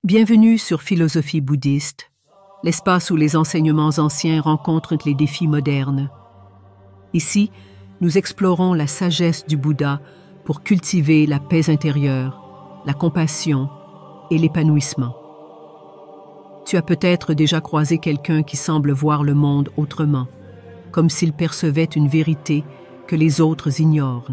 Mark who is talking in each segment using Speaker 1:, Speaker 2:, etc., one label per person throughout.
Speaker 1: Bienvenue sur Philosophie bouddhiste, l'espace où les enseignements anciens rencontrent les défis modernes. Ici, nous explorons la sagesse du Bouddha pour cultiver la paix intérieure, la compassion et l'épanouissement. Tu as peut-être déjà croisé quelqu'un qui semble voir le monde autrement, comme s'il percevait une vérité que les autres ignorent.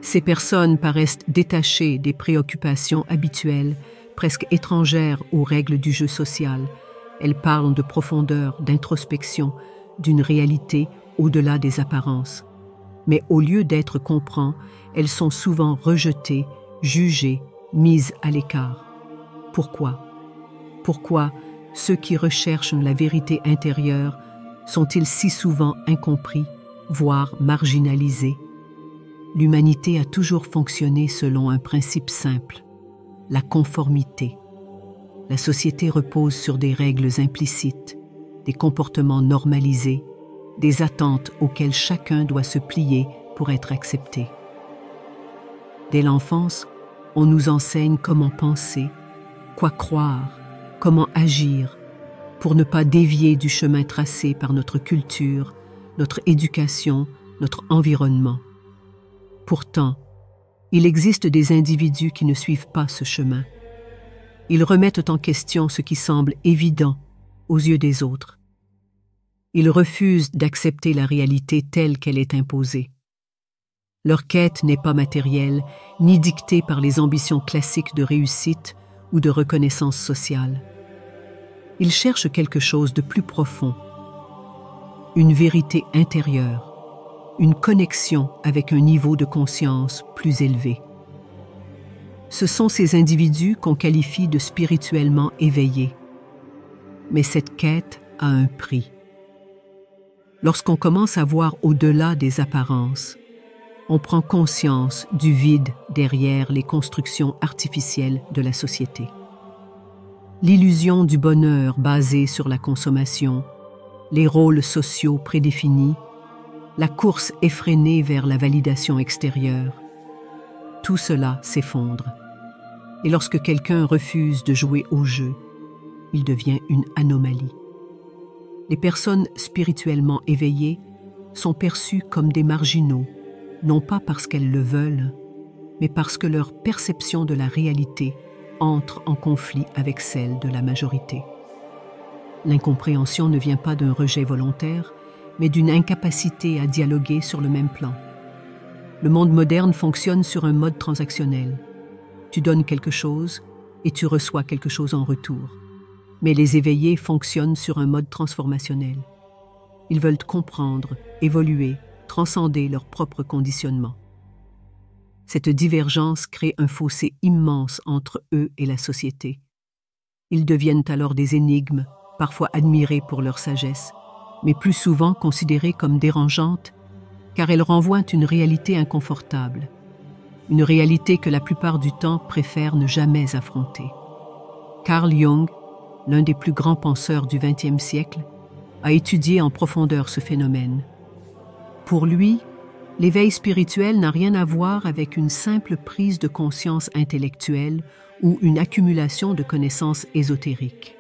Speaker 1: Ces personnes paraissent détachées des préoccupations habituelles, presque étrangères aux règles du jeu social. Elles parlent de profondeur, d'introspection, d'une réalité au-delà des apparences. Mais au lieu d'être compris, elles sont souvent rejetées, jugées, mises à l'écart. Pourquoi? Pourquoi ceux qui recherchent la vérité intérieure sont-ils si souvent incompris, voire marginalisés? L'humanité a toujours fonctionné selon un principe simple, la conformité. La société repose sur des règles implicites, des comportements normalisés, des attentes auxquelles chacun doit se plier pour être accepté. Dès l'enfance, on nous enseigne comment penser, quoi croire, comment agir, pour ne pas dévier du chemin tracé par notre culture, notre éducation, notre environnement. Pourtant, il existe des individus qui ne suivent pas ce chemin. Ils remettent en question ce qui semble évident aux yeux des autres. Ils refusent d'accepter la réalité telle qu'elle est imposée. Leur quête n'est pas matérielle, ni dictée par les ambitions classiques de réussite ou de reconnaissance sociale. Ils cherchent quelque chose de plus profond, une vérité intérieure, une connexion avec un niveau de conscience plus élevé. Ce sont ces individus qu'on qualifie de spirituellement éveillés. Mais cette quête a un prix. Lorsqu'on commence à voir au-delà des apparences, on prend conscience du vide derrière les constructions artificielles de la société. L'illusion du bonheur basé sur la consommation, les rôles sociaux prédéfinis, la course effrénée vers la validation extérieure, tout cela s'effondre. Et lorsque quelqu'un refuse de jouer au jeu, il devient une anomalie. Les personnes spirituellement éveillées sont perçues comme des marginaux, non pas parce qu'elles le veulent, mais parce que leur perception de la réalité entre en conflit avec celle de la majorité. L'incompréhension ne vient pas d'un rejet volontaire, mais d'une incapacité à dialoguer sur le même plan. Le monde moderne fonctionne sur un mode transactionnel. Tu donnes quelque chose et tu reçois quelque chose en retour. Mais les éveillés fonctionnent sur un mode transformationnel. Ils veulent comprendre, évoluer, transcender leur propre conditionnement. Cette divergence crée un fossé immense entre eux et la société. Ils deviennent alors des énigmes, parfois admirés pour leur sagesse, mais plus souvent considérées comme dérangeantes, car elles renvoient une réalité inconfortable, une réalité que la plupart du temps préfèrent ne jamais affronter. Carl Jung, l'un des plus grands penseurs du XXe siècle, a étudié en profondeur ce phénomène. Pour lui, l'éveil spirituel n'a rien à voir avec une simple prise de conscience intellectuelle ou une accumulation de connaissances ésotériques.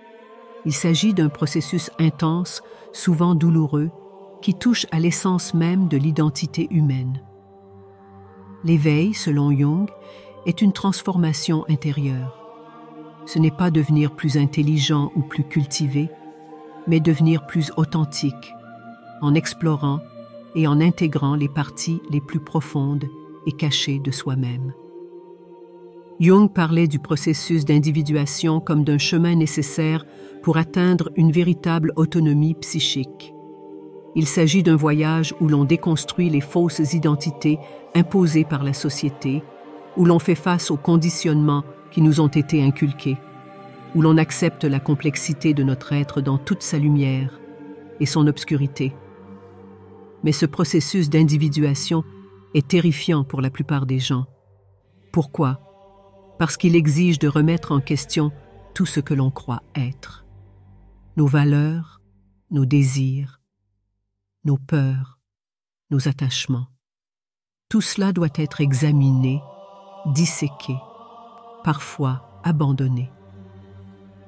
Speaker 1: Il s'agit d'un processus intense, souvent douloureux, qui touche à l'essence même de l'identité humaine. L'éveil, selon Jung, est une transformation intérieure. Ce n'est pas devenir plus intelligent ou plus cultivé, mais devenir plus authentique, en explorant et en intégrant les parties les plus profondes et cachées de soi-même. Jung parlait du processus d'individuation comme d'un chemin nécessaire pour atteindre une véritable autonomie psychique. Il s'agit d'un voyage où l'on déconstruit les fausses identités imposées par la société, où l'on fait face aux conditionnements qui nous ont été inculqués, où l'on accepte la complexité de notre être dans toute sa lumière et son obscurité. Mais ce processus d'individuation est terrifiant pour la plupart des gens. Pourquoi? Parce qu'il exige de remettre en question tout ce que l'on croit être. Nos valeurs, nos désirs, nos peurs, nos attachements. Tout cela doit être examiné, disséqué, parfois abandonné.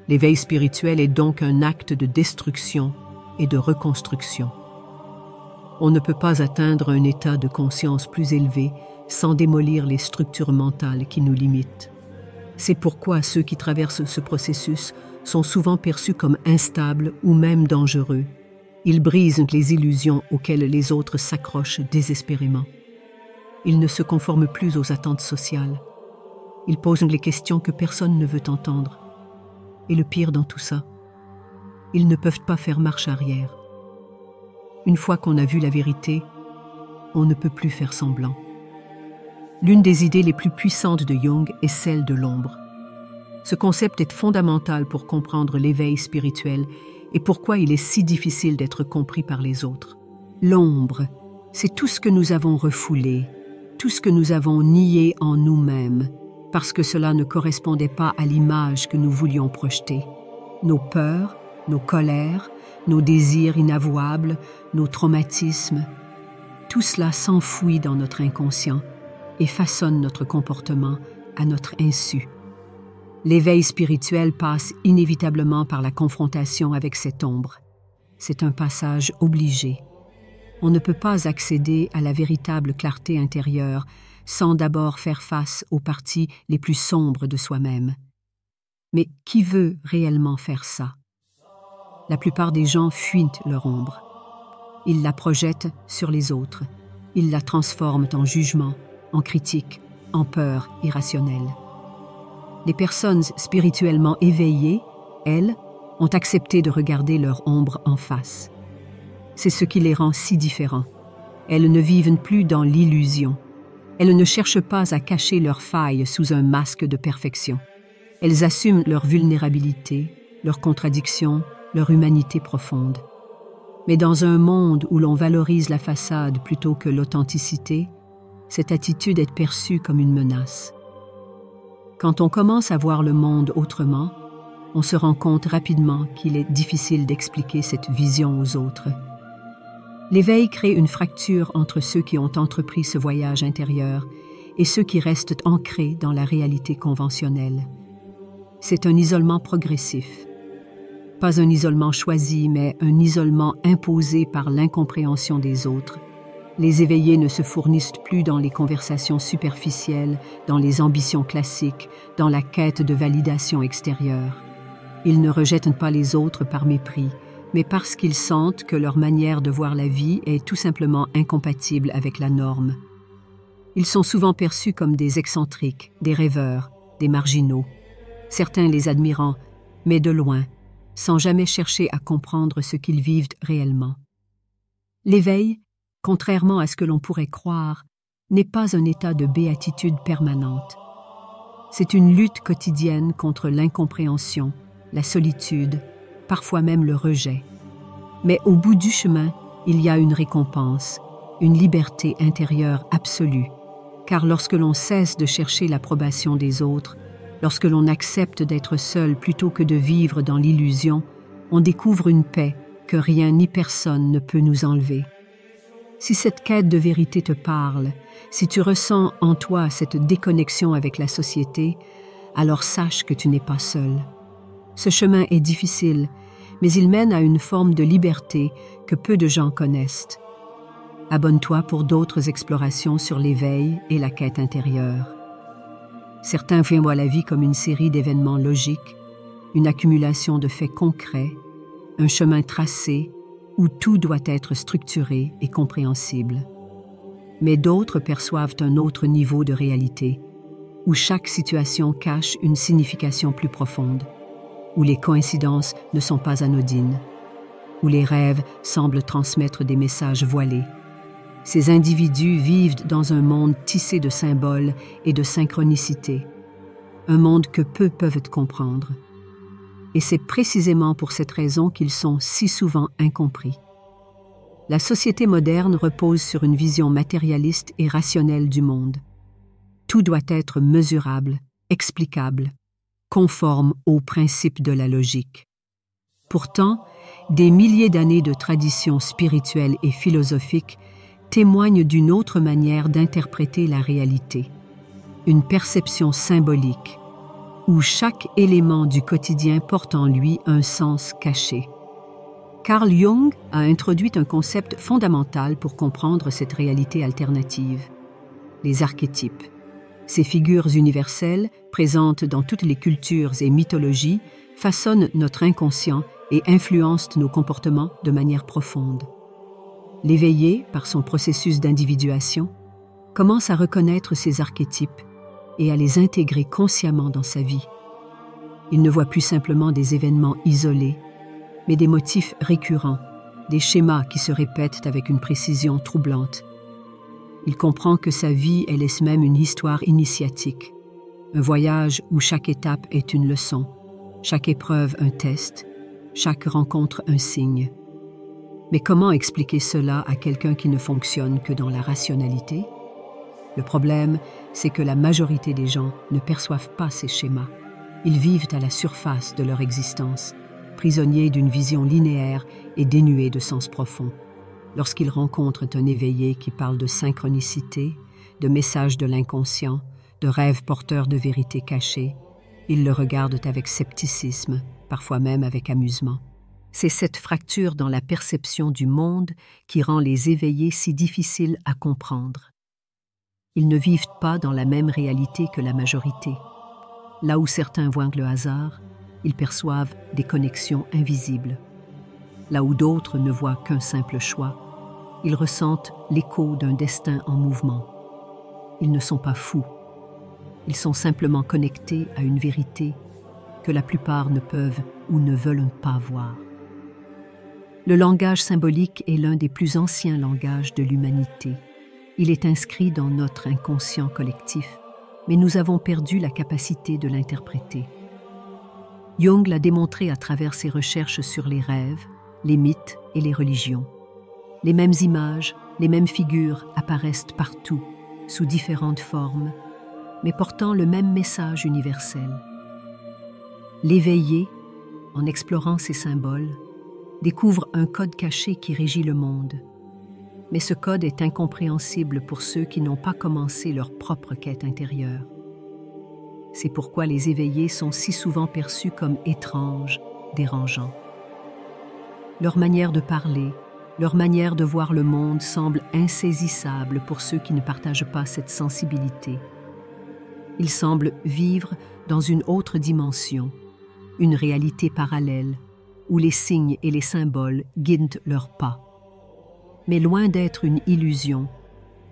Speaker 1: L'éveil spirituel est donc un acte de destruction et de reconstruction. On ne peut pas atteindre un état de conscience plus élevé sans démolir les structures mentales qui nous limitent. C'est pourquoi ceux qui traversent ce processus sont souvent perçus comme instables ou même dangereux. Ils brisent les illusions auxquelles les autres s'accrochent désespérément. Ils ne se conforment plus aux attentes sociales. Ils posent les questions que personne ne veut entendre. Et le pire dans tout ça, ils ne peuvent pas faire marche arrière. Une fois qu'on a vu la vérité, on ne peut plus faire semblant. L'une des idées les plus puissantes de Jung est celle de l'ombre. Ce concept est fondamental pour comprendre l'éveil spirituel et pourquoi il est si difficile d'être compris par les autres. L'ombre, c'est tout ce que nous avons refoulé, tout ce que nous avons nié en nous-mêmes, parce que cela ne correspondait pas à l'image que nous voulions projeter. Nos peurs, nos colères, nos désirs inavouables, nos traumatismes, tout cela s'enfouit dans notre inconscient et façonne notre comportement à notre insu. L'éveil spirituel passe inévitablement par la confrontation avec cette ombre. C'est un passage obligé. On ne peut pas accéder à la véritable clarté intérieure sans d'abord faire face aux parties les plus sombres de soi-même. Mais qui veut réellement faire ça? La plupart des gens fuient leur ombre. Ils la projettent sur les autres. Ils la transforment en jugement, en critique, en peur irrationnelle. Les personnes spirituellement éveillées, elles, ont accepté de regarder leur ombre en face. C'est ce qui les rend si différents. Elles ne vivent plus dans l'illusion. Elles ne cherchent pas à cacher leurs failles sous un masque de perfection. Elles assument leur vulnérabilité, leurs contradictions, leur humanité profonde. Mais dans un monde où l'on valorise la façade plutôt que l'authenticité, cette attitude est perçue comme une menace. Quand on commence à voir le monde autrement, on se rend compte rapidement qu'il est difficile d'expliquer cette vision aux autres. L'éveil crée une fracture entre ceux qui ont entrepris ce voyage intérieur et ceux qui restent ancrés dans la réalité conventionnelle. C'est un isolement progressif. Pas un isolement choisi, mais un isolement imposé par l'incompréhension des autres. Les éveillés ne se fournissent plus dans les conversations superficielles, dans les ambitions classiques, dans la quête de validation extérieure. Ils ne rejettent pas les autres par mépris, mais parce qu'ils sentent que leur manière de voir la vie est tout simplement incompatible avec la norme. Ils sont souvent perçus comme des excentriques, des rêveurs, des marginaux, certains les admirant, mais de loin, sans jamais chercher à comprendre ce qu'ils vivent réellement. L'éveil, contrairement à ce que l'on pourrait croire, n'est pas un état de béatitude permanente. C'est une lutte quotidienne contre l'incompréhension, la solitude, parfois même le rejet. Mais au bout du chemin, il y a une récompense, une liberté intérieure absolue, car lorsque l'on cesse de chercher l'approbation des autres, lorsque l'on accepte d'être seul plutôt que de vivre dans l'illusion, on découvre une paix que rien ni personne ne peut nous enlever. Si cette quête de vérité te parle, si tu ressens en toi cette déconnexion avec la société, alors sache que tu n'es pas seul. Ce chemin est difficile, mais il mène à une forme de liberté que peu de gens connaissent. Abonne-toi pour d'autres explorations sur l'éveil et la quête intérieure. Certains voient la vie comme une série d'événements logiques, une accumulation de faits concrets, un chemin tracé où tout doit être structuré et compréhensible. Mais d'autres perçoivent un autre niveau de réalité, où chaque situation cache une signification plus profonde, où les coïncidences ne sont pas anodines, où les rêves semblent transmettre des messages voilés. Ces individus vivent dans un monde tissé de symboles et de synchronicité, un monde que peu peuvent comprendre. Et c'est précisément pour cette raison qu'ils sont si souvent incompris. La société moderne repose sur une vision matérialiste et rationnelle du monde. Tout doit être mesurable, explicable, conforme aux principes de la logique. Pourtant, des milliers d'années de traditions spirituelles et philosophiques témoignent d'une autre manière d'interpréter la réalité, une perception symbolique, où chaque élément du quotidien porte en lui un sens caché. Carl Jung a introduit un concept fondamental pour comprendre cette réalité alternative: les archétypes. Ces figures universelles, présentes dans toutes les cultures et mythologies, façonnent notre inconscient et influencent nos comportements de manière profonde. L'éveillé, par son processus d'individuation, commence à reconnaître ces archétypes et à les intégrer consciemment dans sa vie. Il ne voit plus simplement des événements isolés, mais des motifs récurrents, des schémas qui se répètent avec une précision troublante. Il comprend que sa vie est elle-même une histoire initiatique, un voyage où chaque étape est une leçon, chaque épreuve un test, chaque rencontre un signe. Mais comment expliquer cela à quelqu'un qui ne fonctionne que dans la rationalité? Le problème, c'est que la majorité des gens ne perçoivent pas ces schémas. Ils vivent à la surface de leur existence, prisonniers d'une vision linéaire et dénuée de sens profond. Lorsqu'ils rencontrent un éveillé qui parle de synchronicité, de messages de l'inconscient, de rêves porteurs de vérités cachées, ils le regardent avec scepticisme, parfois même avec amusement. C'est cette fracture dans la perception du monde qui rend les éveillés si difficiles à comprendre. Ils ne vivent pas dans la même réalité que la majorité. Là où certains voient le hasard, ils perçoivent des connexions invisibles. Là où d'autres ne voient qu'un simple choix, ils ressentent l'écho d'un destin en mouvement. Ils ne sont pas fous. Ils sont simplement connectés à une vérité que la plupart ne peuvent ou ne veulent pas voir. Le langage symbolique est l'un des plus anciens langages de l'humanité. Il est inscrit dans notre inconscient collectif, mais nous avons perdu la capacité de l'interpréter. Jung l'a démontré à travers ses recherches sur les rêves, les mythes et les religions. Les mêmes images, les mêmes figures apparaissent partout, sous différentes formes, mais portant le même message universel. L'éveillé, en explorant ces symboles, découvre un code caché qui régit le monde. Mais ce code est incompréhensible pour ceux qui n'ont pas commencé leur propre quête intérieure. C'est pourquoi les éveillés sont si souvent perçus comme étranges, dérangeants. Leur manière de parler, leur manière de voir le monde semble insaisissable pour ceux qui ne partagent pas cette sensibilité. Ils semblent vivre dans une autre dimension, une réalité parallèle, où les signes et les symboles guident leurs pas. Mais loin d'être une illusion,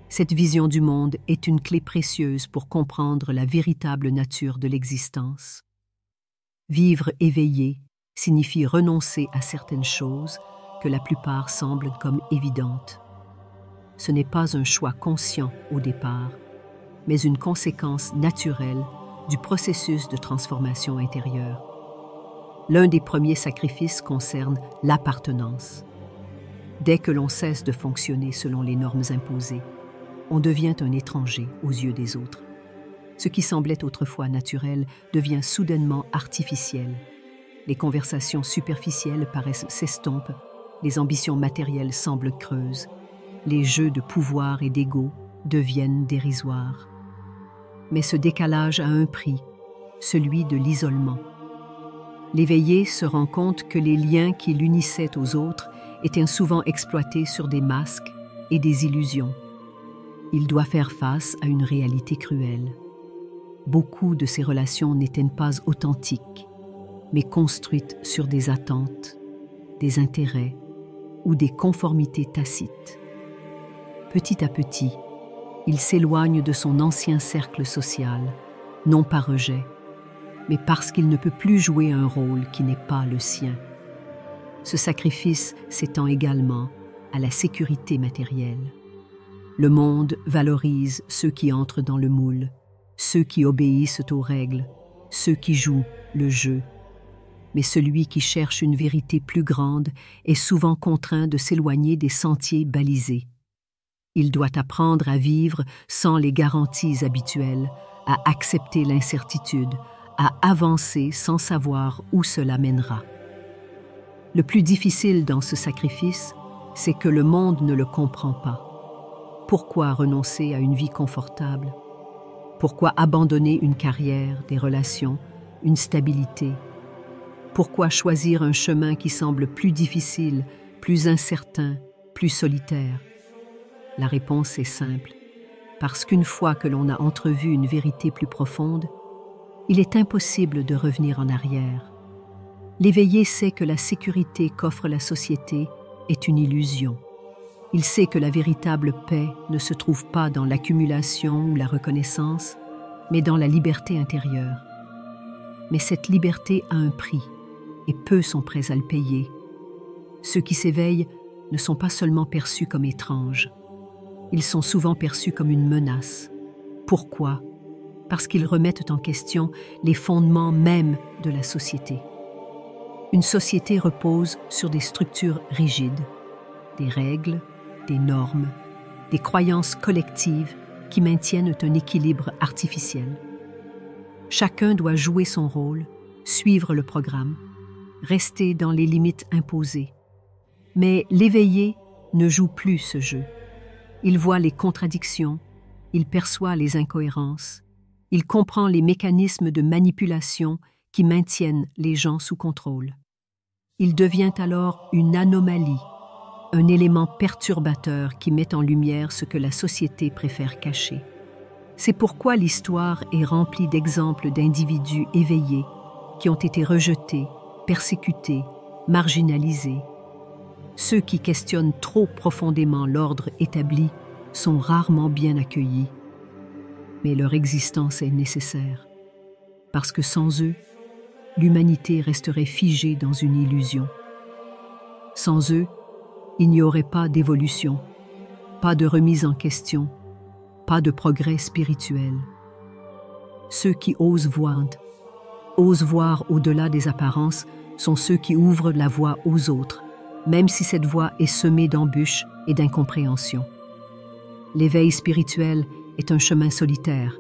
Speaker 1: cette vision du monde est une clé précieuse pour comprendre la véritable nature de l'existence. Vivre éveillé signifie renoncer à certaines choses que la plupart semblent comme évidentes. Ce n'est pas un choix conscient au départ, mais une conséquence naturelle du processus de transformation intérieure. L'un des premiers sacrifices concerne l'appartenance. Dès que l'on cesse de fonctionner selon les normes imposées, on devient un étranger aux yeux des autres. Ce qui semblait autrefois naturel devient soudainement artificiel. Les conversations superficielles paraissent s'estompent, les ambitions matérielles semblent creuses, les jeux de pouvoir et d'ego deviennent dérisoires. Mais ce décalage a un prix, celui de l'isolement. L'éveillé se rend compte que les liens qui l'unissaient aux autres étaient souvent exploités sur des masques et des illusions. Il doit faire face à une réalité cruelle. Beaucoup de ces relations n'étaient pas authentiques, mais construites sur des attentes, des intérêts ou des conformités tacites. Petit à petit, il s'éloigne de son ancien cercle social, non par rejet, mais parce qu'il ne peut plus jouer un rôle qui n'est pas le sien. Ce sacrifice s'étend également à la sécurité matérielle. Le monde valorise ceux qui entrent dans le moule, ceux qui obéissent aux règles, ceux qui jouent le jeu. Mais celui qui cherche une vérité plus grande est souvent contraint de s'éloigner des sentiers balisés. Il doit apprendre à vivre sans les garanties habituelles, à accepter l'incertitude, à avancer sans savoir où cela mènera. Le plus difficile dans ce sacrifice, c'est que le monde ne le comprend pas. Pourquoi renoncer à une vie confortable? Pourquoi abandonner une carrière, des relations, une stabilité? Pourquoi choisir un chemin qui semble plus difficile, plus incertain, plus solitaire? La réponse est simple. Parce qu'une fois que l'on a entrevu une vérité plus profonde, il est impossible de revenir en arrière. L'éveillé sait que la sécurité qu'offre la société est une illusion. Il sait que la véritable paix ne se trouve pas dans l'accumulation ou la reconnaissance, mais dans la liberté intérieure. Mais cette liberté a un prix, et peu sont prêts à le payer. Ceux qui s'éveillent ne sont pas seulement perçus comme étranges, ils sont souvent perçus comme une menace. Pourquoi? Parce qu'ils remettent en question les fondements mêmes de la société. Une société repose sur des structures rigides, des règles, des normes, des croyances collectives qui maintiennent un équilibre artificiel. Chacun doit jouer son rôle, suivre le programme, rester dans les limites imposées. Mais l'éveillé ne joue plus ce jeu. Il voit les contradictions, il perçoit les incohérences, il comprend les mécanismes de manipulation qui maintiennent les gens sous contrôle. Il devient alors une anomalie, un élément perturbateur qui met en lumière ce que la société préfère cacher. C'est pourquoi l'histoire est remplie d'exemples d'individus éveillés qui ont été rejetés, persécutés, marginalisés. Ceux qui questionnent trop profondément l'ordre établi sont rarement bien accueillis. Mais leur existence est nécessaire, parce que sans eux, l'humanité resterait figée dans une illusion. Sans eux, il n'y aurait pas d'évolution, pas de remise en question, pas de progrès spirituel. Ceux qui osent voir au-delà des apparences, sont ceux qui ouvrent la voie aux autres, même si cette voie est semée d'embûches et d'incompréhension. L'éveil spirituel est un chemin solitaire,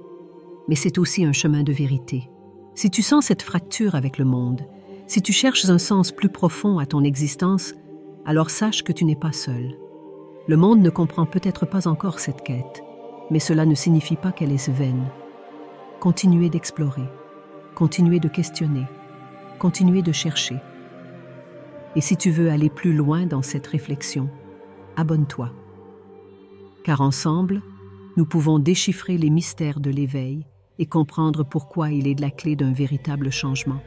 Speaker 1: mais c'est aussi un chemin de vérité. Si tu sens cette fracture avec le monde, si tu cherches un sens plus profond à ton existence, alors sache que tu n'es pas seul. Le monde ne comprend peut-être pas encore cette quête, mais cela ne signifie pas qu'elle est vaine. Continuez d'explorer, continuez de questionner, continuez de chercher. Et si tu veux aller plus loin dans cette réflexion, abonne-toi. Car ensemble, nous pouvons déchiffrer les mystères de l'éveil et comprendre pourquoi il est la clé d'un véritable changement.